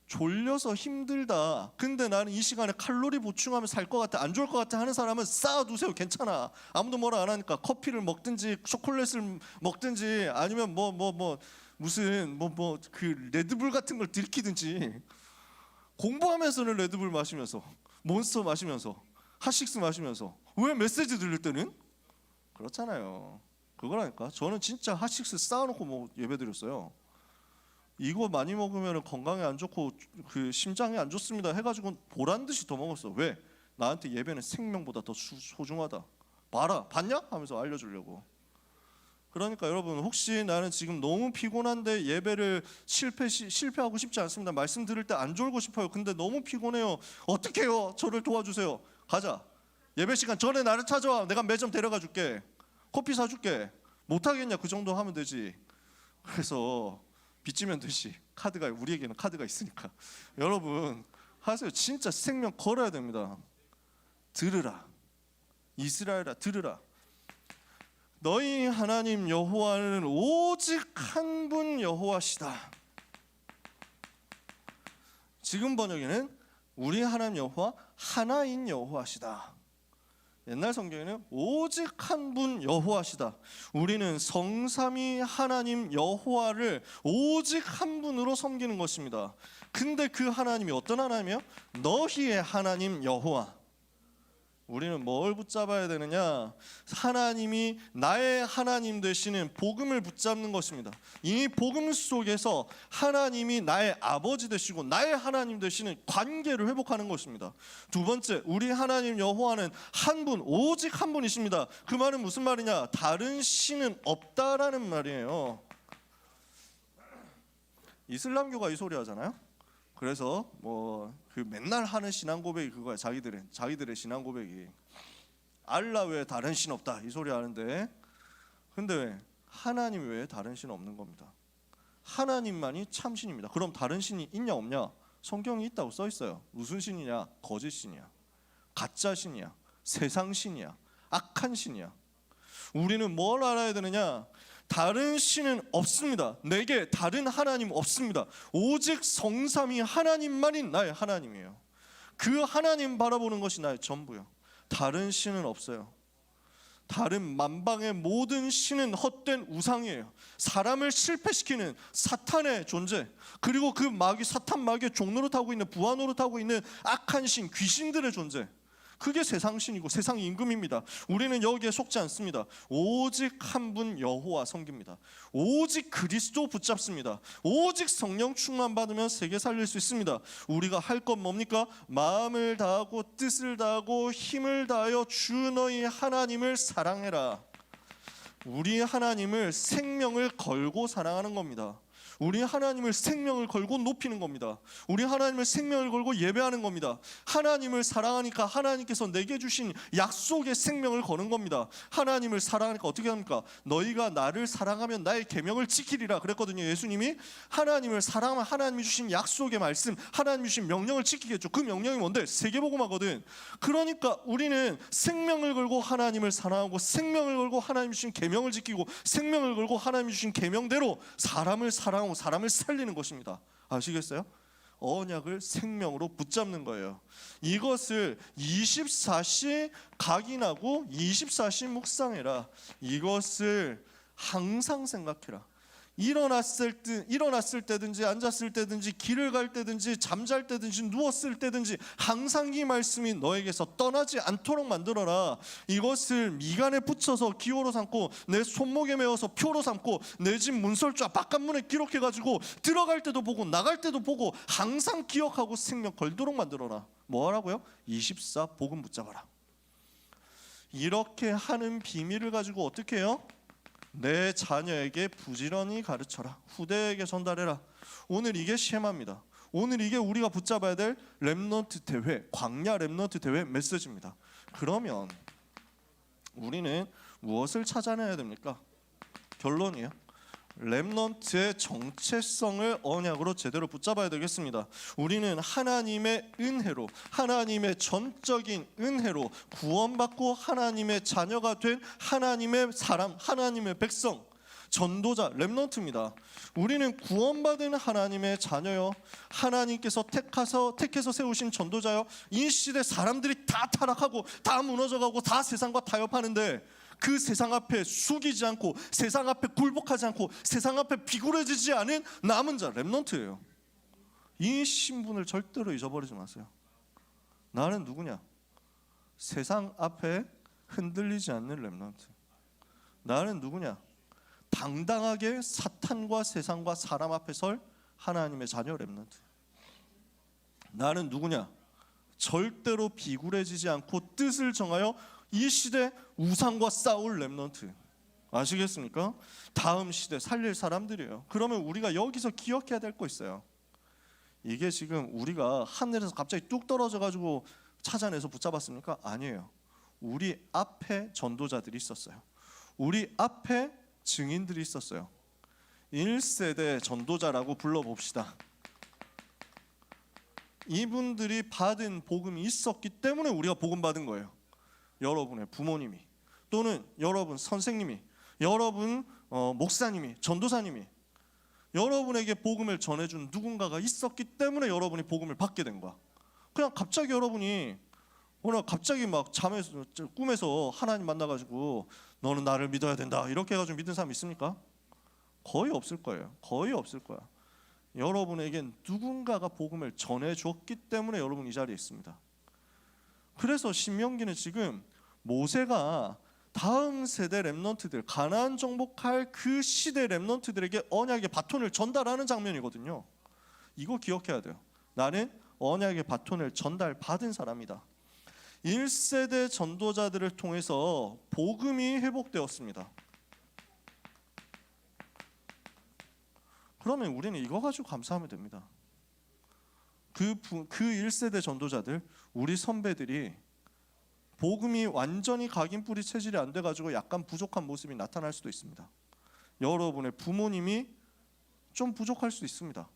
Speaker 1: 졸려서 힘들다. 근데 나는 이 시간에 칼로리 보충하면 살 것 같아, 안 좋을 것 같아 하는 사람은 쌓아두세요. 괜찮아. 아무도 뭐라 안 하니까. 커피를 먹든지 초콜릿을 먹든지 아니면 무슨 그 레드불 같은 걸 들이키든지. 공부하면서는 레드불 마시면서, 몬스터 마시면서, 핫식스 마시면서. 왜 메시지 들릴 때는? 그렇잖아요. 그거라니까. 저는 진짜 핫식스 쌓아놓고 뭐 예배드렸어요. 이거 많이 먹으면 건강에 안 좋고 그 심장에 안 좋습니다 해가지고 보란 듯이 더 먹었어. 왜? 나한테 예배는 생명보다 더 소중하다. 봐라, 봤냐? 하면서 알려주려고. 그러니까 여러분, 혹시 나는 지금 너무 피곤한데 예배를 실패하고 싶지 않습니다. 말씀 들을 때 안 졸고 싶어요. 근데 너무 피곤해요. 어떻게 해요? 저를 도와주세요. 가자. 예배 시간 전에 나를 찾아와. 내가 매점 데려가 줄게. 커피 사줄게. 못하겠냐? 그 정도 하면 되지. 그래서 빚지면 듯이 카드가, 우리에게는 카드가 있으니까 여러분 하세요. 진짜 생명 걸어야 됩니다. 들으라, 이스라엘아, 들으라. 너희 하나님 여호와는 오직 한 분 여호와시다. 지금 번역에는 우리 하나님 여호와 하나인 여호와시다. 옛날 성경에는 오직 한 분 여호와시다. 우리는 성삼위 하나님 여호와를 오직 한 분으로 섬기는 것입니다. 근데 그 하나님이 어떤 하나님이에요? 너희의 하나님 여호와. 우리는 뭘 붙잡아야 되느냐? 하나님이 나의 하나님 되시는 복음을 붙잡는 것입니다. 이 복음 속에서 하나님이 나의 아버지 되시고 나의 하나님 되시는 관계를 회복하는 것입니다. 두 번째, 우리 하나님 여호와는 한 분, 오직 한 분이십니다. 그 말은 무슨 말이냐? 다른 신은 없다라는 말이에요. 이슬람교가 이 소리 하잖아요. 그래서 그 맨날 하는 신앙 고백이 그거야. 자기들의 신앙 고백이 알라 외에 다른 신 없다 이 소리 하는데, 근데 왜? 하나님 외에 다른 신 없는 겁니다. 하나님만이 참신입니다. 그럼 다른 신이 있냐 없냐? 성경이 있다고 써 있어요. 무슨 신이냐? 거짓 신이야, 가짜 신이야, 세상 신이야, 악한 신이야. 우리는 뭘 알아야 되느냐? 다른 신은 없습니다. 내게 다른 하나님 없습니다. 오직 성삼위 하나님만이 나의 하나님이에요. 그 하나님 바라보는 것이 나의 전부요. 다른 신은 없어요. 다른 만방의 모든 신은 헛된 우상이에요. 사람을 실패시키는 사탄의 존재, 그리고 그 사탄 마귀의 종노릇하고 있는, 부하노릇하고 있는 악한 신, 귀신들의 존재, 그게 세상 신이고 세상 임금입니다. 우리는 여기에 속지 않습니다. 오직 한 분 여호와 섬깁니다. 오직 그리스도 붙잡습니다. 오직 성령 충만 받으면 세계 살릴 수 있습니다. 우리가 할 건 뭡니까? 마음을 다하고 뜻을 다하고 힘을 다하여 주 너희 하나님을 사랑해라. 우리 하나님을 생명을 걸고 사랑하는 겁니다. 우리 하나님을 생명을 걸고 높이는 겁니다. 우리 하나님을 생명을 걸고 예배하는 겁니다. 하나님을 사랑하니까 하나님께서 내게 주신 약속의 생명을 거는 겁니다. 하나님을 사랑하니까 어떻게 합니까? 너희가 나를 사랑하면 나의 계명을 지키리라 그랬거든요. 예수님이 하나님을 사랑하면 하나님이 주신 약속의 말씀, 하나님이 주신 명령을 지키겠죠. 그 명령이 뭔데? 세계복음화거든. 그러니까 우리는 생명을 걸고 하나님을 사랑하고, 생명을 걸고 하나님 주신 계명을 지키고, 생명을 걸고 하나님 주신 계명대로 사람을 사랑하고 사람을 살리는 것입니다. 아시겠어요? 언약을 생명으로 붙잡는 거예요. 이것을 24시 각인하고 24시 묵상해라. 이것을 항상 생각해라. 일어났을 때든지 앉았을 때든지 길을 갈 때든지 잠잘 때든지 누웠을 때든지 항상 이 말씀이 너에게서 떠나지 않도록 만들어라. 이것을 미간에 붙여서 기호로 삼고 내 손목에 메어서 표로 삼고 내 집 문설좌 바깥문에 기록해가지고 들어갈 때도 보고 나갈 때도 보고 항상 기억하고 생명 걸도록 만들어라. 뭐 하라고요? 24 복음 붙잡아라. 이렇게 하는 비밀을 가지고 어떻게 해요? 내 자녀에게 부지런히 가르쳐라. 후대에게 전달해라. 오늘 이게 쉐마입니다. 오늘 이게 우리가 붙잡아야 될 렘넌트 대회, 광야 렘넌트 대회 메시지입니다. 그러면 우리는 무엇을 찾아내야 됩니까? 결론이에요. 렘넌트의 정체성을 언약으로 제대로 붙잡아야 되겠습니다. 우리는 하나님의 은혜로, 하나님의 전적인 은혜로 구원받고 하나님의 자녀가 된 하나님의 사람, 하나님의 백성, 전도자, 렘넌트입니다. 우리는 구원받은 하나님의 자녀요, 하나님께서 택해서 세우신 전도자요. 이 시대 사람들이 다 타락하고 다 무너져가고 다 세상과 타협하는데 그 세상 앞에 숙이지 않고, 세상 앞에 굴복하지 않고, 세상 앞에 비굴해지지 않은 남은 자, 렘넌트예요. 이 신분을 절대로 잊어버리지 마세요. 나는 누구냐? 세상 앞에 흔들리지 않는 렘넌트. 나는 누구냐? 당당하게 사탄과 세상과 사람 앞에 설 하나님의 자녀 렘넌트. 나는 누구냐? 절대로 비굴해지지 않고 뜻을 정하여 이 시대 우상과 싸울 렘넌트. 아시겠습니까? 다음 시대 살릴 사람들이에요. 그러면 우리가 여기서 기억해야 될 거 있어요. 이게 지금 우리가 하늘에서 갑자기 뚝 떨어져 가지고 찾아내서 붙잡았습니까? 아니에요. 우리 앞에 전도자들이 있었어요. 우리 앞에 증인들이 있었어요. 1세대 전도자라고 불러봅시다. 이분들이 받은 복음이 있었기 때문에 우리가 복음 받은 거예요. 여러분의 부모님이, 또는 여러분 선생님이, 여러분 목사님이, 전도사님이 여러분에게 복음을 전해준 누군가가 있었기 때문에 여러분이 복음을 받게 된 거야. 그냥 갑자기 여러분이 오늘 갑자기 막 잠에서 꿈에서 하나님 만나가지고 너는 나를 믿어야 된다 이렇게 해가지고 믿는 사람 있습니까? 거의 없을 거예요. 거의 없을 거야. 여러분에겐 누군가가 복음을 전해줬기 때문에 여러분 이 자리에 있습니다. 그래서 신명기는 지금 모세가 다음 세대 렘넌트들, 가나안 정복할 그 시대 렘넌트들에게 언약의 바톤을 전달하는 장면이거든요. 이거 기억해야 돼요. 나는 언약의 바톤을 전달받은 사람이다. 1세대 전도자들을 통해서 복음이 회복되었습니다. 그러면 우리는 이거 가지고 감사하면 됩니다. 그 1세대 전도자들, 우리 선배들이 복음이 완전히 각인 뿌리 체질이 안 돼가지고 약간 부족한 모습이 나타날 수도 있습니다. 여러분의 부모님이 좀 부족할 수 있습니다.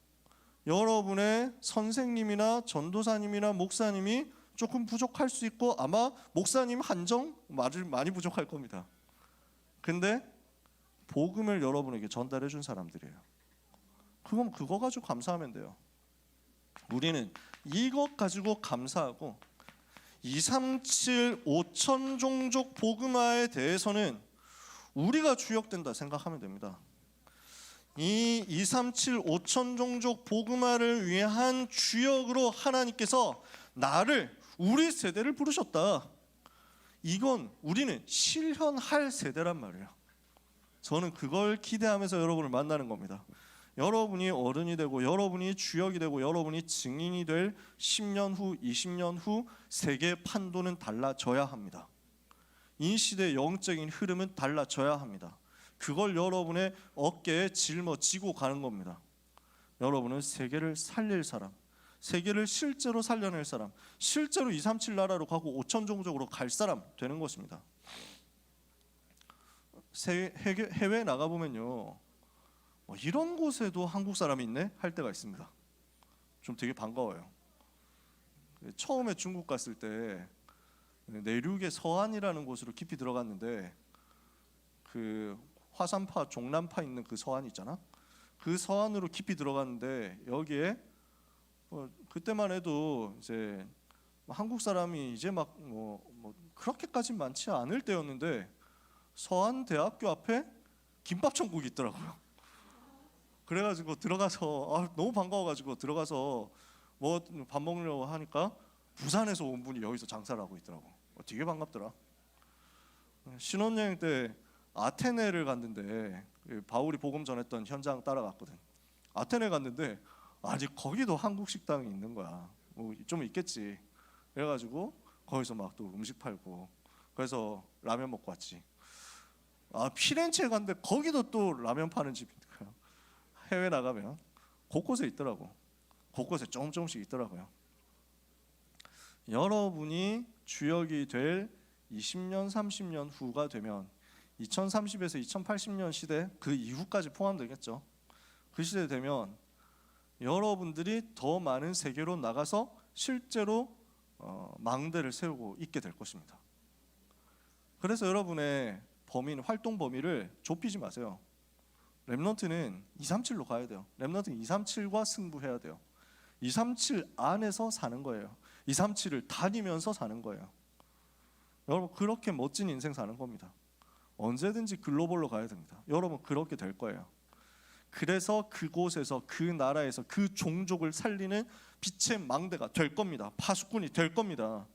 Speaker 1: 여러분의 선생님이나 전도사님이나 목사님이 조금 부족할 수 있고, 아마 목사님 한정 많이 부족할 겁니다. 근데 복음을 여러분에게 전달해 준 사람들이에요. 그럼 그거 가지고 감사하면 돼요. 우리는 이것 가지고 감사하고, 237 5천 종족 복음화에 대해서는 우리가 주역된다 생각하면 됩니다. 이 237 5천 종족 복음화를 위한 주역으로 하나님께서 나를, 우리 세대를 부르셨다. 이건 우리는 실현할 세대란 말이에요. 저는 그걸 기대하면서 여러분을 만나는 겁니다. 여러분이 어른이 되고, 여러분이 주역이 되고, 여러분이 증인이 될 10년 후, 20년 후 세계 판도는 달라져야 합니다. 이 시대의 영적인 흐름은 달라져야 합니다. 그걸 여러분의 어깨에 짊어지고 가는 겁니다. 여러분은 세계를 살릴 사람, 세계를 실제로 살려낼 사람, 실제로 237 나라로 가고 5천 종족으로 갈 사람 되는 것입니다. 해외에 나가보면요, 이런 곳에도 한국 사람이 있네? 할 때가 있습니다. 좀 되게 반가워요. 처음에 중국 갔을 때 내륙의 서안이라는 곳으로 깊이 들어갔는데, 그 화산파, 종남파 있는 그 서안 있잖아. 그 서안으로 깊이 들어갔는데, 여기에 그때만 해도 이제 한국 사람이 이제 막 그렇게까지 많지 않을 때였는데, 서안 대학교 앞에 김밥 천국이 있더라고요. 그래가지고 들어가서 너무 반가워가지고 들어가서 뭐 밥 먹으려고 하니까 부산에서 온 분이 여기서 장사를 하고 있더라고. 되게 반갑더라. 신혼여행 때 아테네를 갔는데, 바울이 복음 전했던 현장 따라갔거든. 아테네 갔는데 아직 거기도 한국 식당이 있는 거야. 좀 있겠지. 그래가지고 거기서 막 또 음식 팔고, 그래서 라면 먹고 왔지. 피렌체에 갔는데 거기도 또 라면 파는 집이 있고요. 해외 나가면 곳곳에 있더라고. 곳곳에 조금씩 있더라고요. 여러분이 주역이 될 20년, 30년 후가 되면 2030에서 2080년 시대, 그 이후까지 포함되겠죠. 그 시대 되면 여러분들이 더 많은 세계로 나가서 실제로 망대를 세우고 있게 될 것입니다. 그래서 여러분의 활동 범위를 좁히지 마세요. 렘넌트는 237로 가야 돼요. 렘넌트는 237과 승부해야 돼요. 237 안에서 사는 거예요. 237을 다니면서 사는 거예요. 여러분, 그렇게 멋진 인생 사는 겁니다. 언제든지 글로벌로 가야 됩니다. 여러분, 그렇게 될 거예요. 그래서 그곳에서, 그 나라에서 그 종족을 살리는 빛의 망대가 될 겁니다. 파수꾼이 될 겁니다.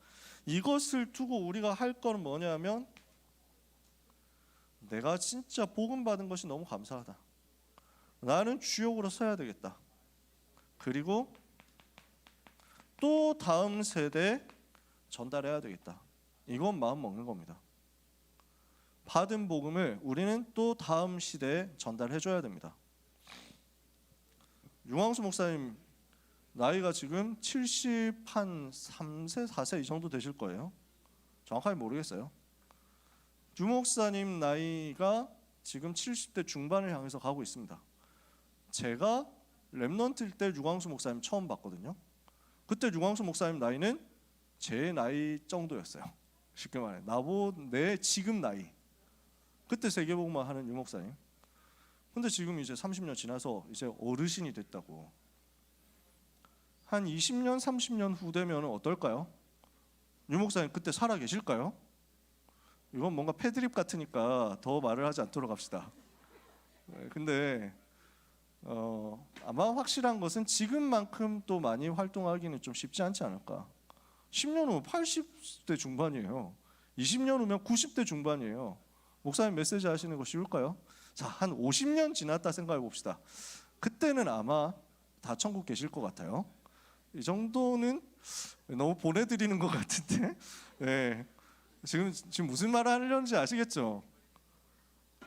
Speaker 1: 이것을 두고 우리가 할 건 뭐냐면, 내가 진짜 복음 받은 것이 너무 감사하다. 나는 주역으로 서야 되겠다. 그리고 또 다음 세대에 전달해야 되겠다. 이건 마음 먹는 겁니다. 받은 복음을 우리는 또 다음 시대에 전달해 줘야 됩니다. 유광수 목사님 나이가 지금 73세, 4세 이 정도 되실 거예요. 정확하게 모르겠어요. 유 목사님 나이가 지금 70대 중반을 향해서 가고 있습니다. 제가 렘넌트일 때 유광수 목사님 처음 봤거든요. 그때 유광수 목사님 나이는 제 나이 정도였어요. 쉽게 말해, 내 지금 나이. 그때 세계복음화 하는 유 목사님. 근데 지금 이제 30년 지나서 이제 어르신이 됐다고. 한 20년, 30년 후 되면 어떨까요? 유 목사님 그때 살아 계실까요? 이건 뭔가 패드립 같으니까 더 말을 하지 않도록 합시다. 근데 아마 확실한 것은 지금만큼 또 많이 활동하기는 좀 쉽지 않지 않을까. 10년 후면 80대 중반이에요. 20년 후면 90대 중반이에요. 목사님 메시지 하시는 거 쉬울까요? 자, 한 50년 지났다 생각해 봅시다. 그때는 아마 다 천국 계실 것 같아요. 이 정도는 너무 보내드리는 것 같은데. 네. 지금 무슨 말을 하려는지 아시겠죠?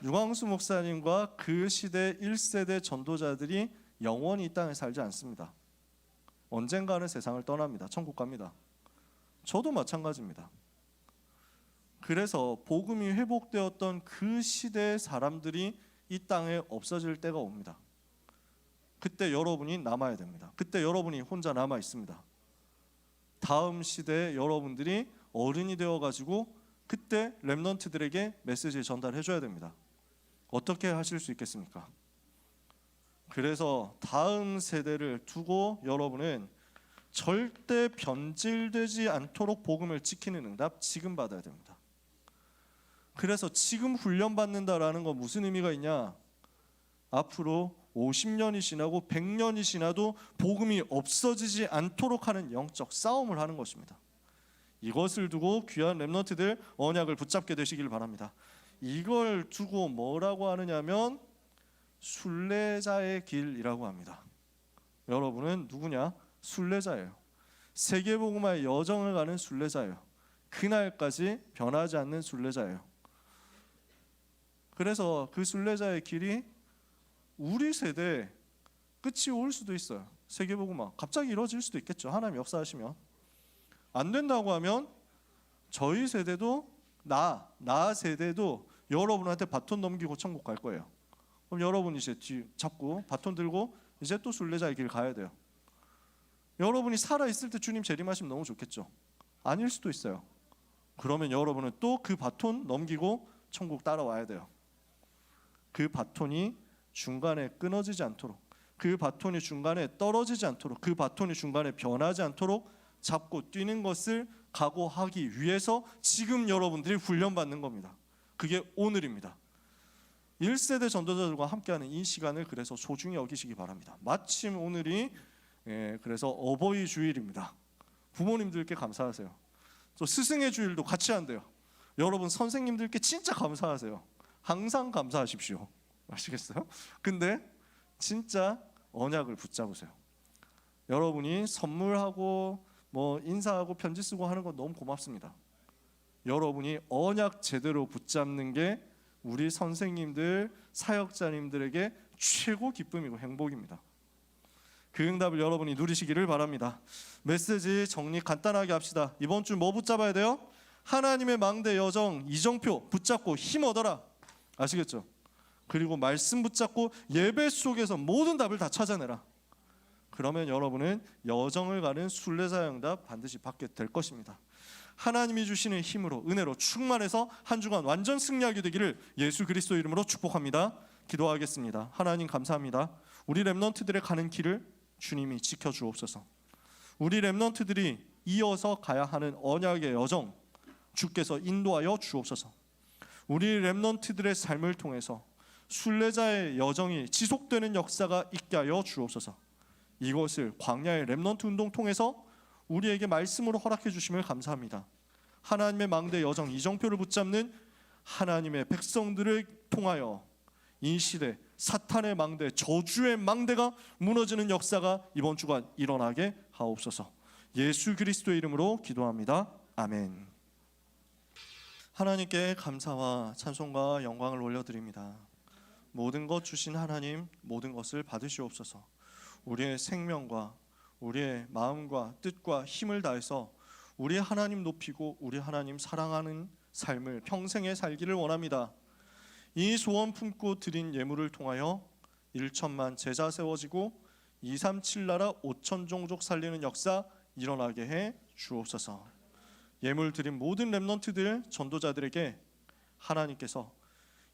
Speaker 1: 유광수 목사님과 그 시대 1세대 전도자들이 영원히 이 땅에 살지 않습니다. 언젠가는 세상을 떠납니다. 천국 갑니다. 저도 마찬가지입니다. 그래서 복음이 회복되었던 그 시대의 사람들이 이 땅에 없어질 때가 옵니다. 그때 여러분이 남아야 됩니다. 그때 여러분이 혼자 남아 있습니다. 다음 시대에 여러분들이 어른이 되어가지고 그때 렘넌트들에게 메시지를 전달해 줘야 됩니다. 어떻게 하실 수 있겠습니까? 그래서 다음 세대를 두고 여러분은 절대 변질되지 않도록 복음을 지키는 응답 지금 받아야 됩니다. 그래서 지금 훈련받는다라는 건 무슨 의미가 있냐? 앞으로 50년이 지나고 100년이 지나도 복음이 없어지지 않도록 하는 영적 싸움을 하는 것입니다. 이것을 두고 귀한 렘넌트들 언약을 붙잡게 되시길 바랍니다. 이걸 두고 뭐라고 하느냐면 순례자의 길이라고 합니다. 여러분은 누구냐? 순례자예요. 세계복음화의 여정을 가는 순례자예요. 그날까지 변하지 않는 순례자예요. 그래서 그 순례자의 길이 우리 세대에 끝이 올 수도 있어요. 세계복음화 갑자기 이루어질 수도 있겠죠. 하나님 역사하시면. 안 된다고 하면 저희 세대도 나 세대도 여러분한테 바톤 넘기고 천국 갈 거예요. 그럼 여러분 이제 뒤 잡고 바톤 들고 이제 또 순례자의 길 가야 돼요. 여러분이 살아 있을 때 주님 재림하시면 너무 좋겠죠. 아닐 수도 있어요. 그러면 여러분은 또 그 바톤 넘기고 천국 따라와야 돼요. 그 바톤이 중간에 끊어지지 않도록, 그 바톤이 중간에 떨어지지 않도록, 그 바톤이 중간에 변하지 않도록 잡고 뛰는 것을 각오하기 위해서 지금 여러분들이 훈련받는 겁니다. 그게 오늘입니다. 1세대 전도자들과 함께하는 이 시간을 그래서 소중히 여기시기 바랍니다. 마침 오늘이 그래서 어버이 주일입니다. 부모님들께 감사하세요. 또 스승의 주일도 같이 한대요. 여러분 선생님들께 진짜 감사하세요. 항상 감사하십시오. 아시겠어요? 근데 진짜 언약을 붙잡으세요. 여러분이 선물하고 뭐 인사하고 편지 쓰고 하는 건 너무 고맙습니다. 여러분이 언약 제대로 붙잡는 게 우리 선생님들, 사역자님들에게 최고 기쁨이고 행복입니다. 그 응답을 여러분이 누리시기를 바랍니다. 메시지 정리 간단하게 합시다. 이번 주 뭐 붙잡아야 돼요? 하나님의 망대 여정 이정표 붙잡고 힘 얻어라. 아시겠죠? 그리고 말씀 붙잡고 예배 속에서 모든 답을 다 찾아내라. 그러면 여러분은 여정을 가는 순례자 응답 반드시 받게 될 것입니다. 하나님이 주시는 힘으로 은혜로 충만해서 한 주간 완전 승리하게 되기를 예수 그리스도 이름으로 축복합니다. 기도하겠습니다. 하나님 감사합니다. 우리 렘넌트들의 가는 길을 주님이 지켜주옵소서. 우리 렘넌트들이 이어서 가야 하는 언약의 여정 주께서 인도하여 주옵소서. 우리 렘넌트들의 삶을 통해서 순례자의 여정이 지속되는 역사가 있게 하여 주옵소서. 이것을 광야의 렘넌트 운동 통해서 우리에게 말씀으로 허락해 주심을 감사합니다. 하나님의 망대 여정 이정표를 붙잡는 하나님의 백성들을 통하여 이 시대 사탄의 망대, 저주의 망대가 무너지는 역사가 이번 주간 일어나게 하옵소서. 예수 그리스도의 이름으로 기도합니다. 아멘. 하나님께 감사와 찬송과 영광을 올려드립니다. 모든 것 주신 하나님, 모든 것을 받으시옵소서. 우리의 생명과 우리의 마음과 뜻과 힘을 다해서 우리 하나님 높이고 우리 하나님 사랑하는 삶을 평생에 살기를 원합니다. 이 소원 품고 드린 예물을 통하여 1천만 제자 세워지고 237 나라 5천 종족 살리는 역사 일어나게 해 주옵소서. 예물 드린 모든 렘넌트들 전도자들에게 하나님께서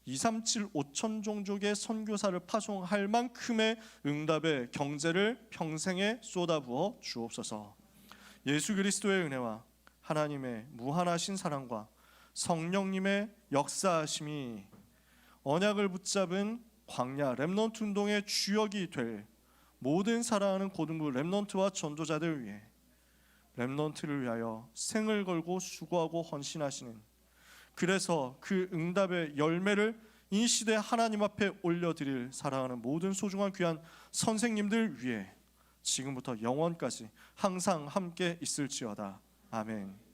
Speaker 1: 237 5천 종족의 선교사를 파송할 만큼의 응답의 경제를 평생에 쏟아부어 주옵소서. 예수 그리스도의 은혜와 하나님의 무한하신 사랑과 성령님의 역사하심이 언약을 붙잡은 광야 렘넌트 운동의 주역이 될 모든 사랑하는 고등부 렘넌트와 전도자들 위해 렘넌트를 위하여 생을 걸고 수고하고 헌신하시는, 그래서 그 응답의 열매를 이 시대 하나님 앞에 올려드릴 사랑하는 모든 소중한 귀한 선생님들 위해 지금부터 영원까지 항상 함께 있을지어다. 아멘.